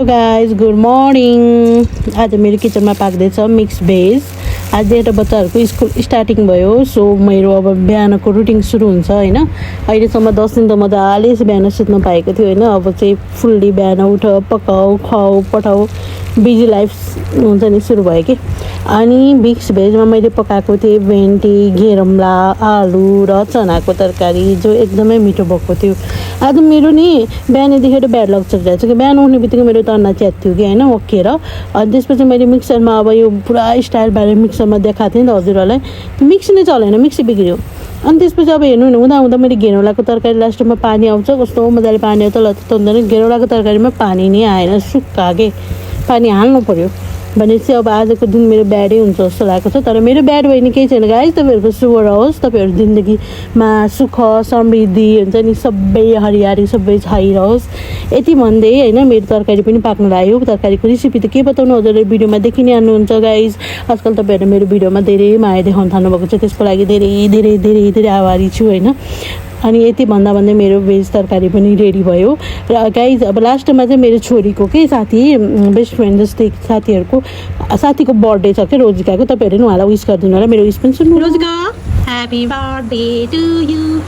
Guys good morning. आज मेरो किचनमा पाक्दैछ मिक्स भेज। आज एउटा बच्चाहरूको स्कुल स्टार्टिङ भयो, सो मेरो अब बिहानको रुटिन सुरु हुन्छ होइन। अहिलेसम्म 10 दिन त मजाले बिहान सुत्न पाएको थियो होइन। अब चाहिँ फुल्ली बिहान उठ, पकाऊ, खुवाऊ, पठाऊ, बिजी लाइफ हुन्छ नि सुरु भयो कि। अनि मिक्स भेजमा मैले पकाएको थिएँ भेन्डी, घेरम्ला, आलु र चनाको तरकारी जो एकदमै मिठो भएको थियो। आज मेरो नि बिहानदेखि ब्याड लक चलिरहेको छ कि बिहान उठ्ने बित्तिकै मेरो तन्ना च्यात्थ्यो कि होइन ओकेर। अनि त्यसपछि मैले मिक्सरमा अब यो पुरा स्टाइल बारे मिक्सरमा देखाएको थिएँ नि त हजुरहरूलाई। मिक्सी नै चलेन, मिक्सी बिग्रियो। अनि त्यसपछि अब हेर्नु हुँदा हुँदा मैले घेरौँलाको तरकारी लास्टमा पानी आउँछ, कस्तो मजाले पानी आउँछ लत्त हुँदैन। घेरौँलाको तरकारीमा पानी नै आएन, सुक्खा के पानी हाल्नु पऱ्यो भनेपछि अब आजको दिन मेरो ब्याडै हुन्छ जस्तो लागेको छ। तर मेरो ब्याड भयो नि केही छैन गाइस, तपाईँहरूको शुभ रहोस्, तपाईँहरू जिन्दगीमा सुख समृद्धि हुन्छ नि सबै हरियाली सबै छाइरहोस् यति भन्दै होइन। मेरो तरकारी पनि पाक्नु लाग्यो। तरकारीको रेसिपी त के बताउनु, हजुरले भिडियोमा देखि नै हाल्नुहुन्छ गाइस। आजकल तपाईँहरू मेरो भिडियोमा धेरै माया देखाउन थाल्नुभएको छ, त्यसको लागि धेरै धेरै धेरै धेरै आभारी छु होइन। अनि यति भन्दा भन्दै मेरो भेज तरकारी पनि रेडी भयो। र गाइज अब लास्टमा चाहिँ मेरो छोरीको के साथी बेस्ट फ्रेन्ड जस्तै साथीको बर्थडे छ क्या रोजिकाको। तपाईँहरूले नि उहाँलाई विस गरिदिनु होला, मेरो विस पनि सुन्नु। रोजिका ह्याप्पी बर्थडे टु यु।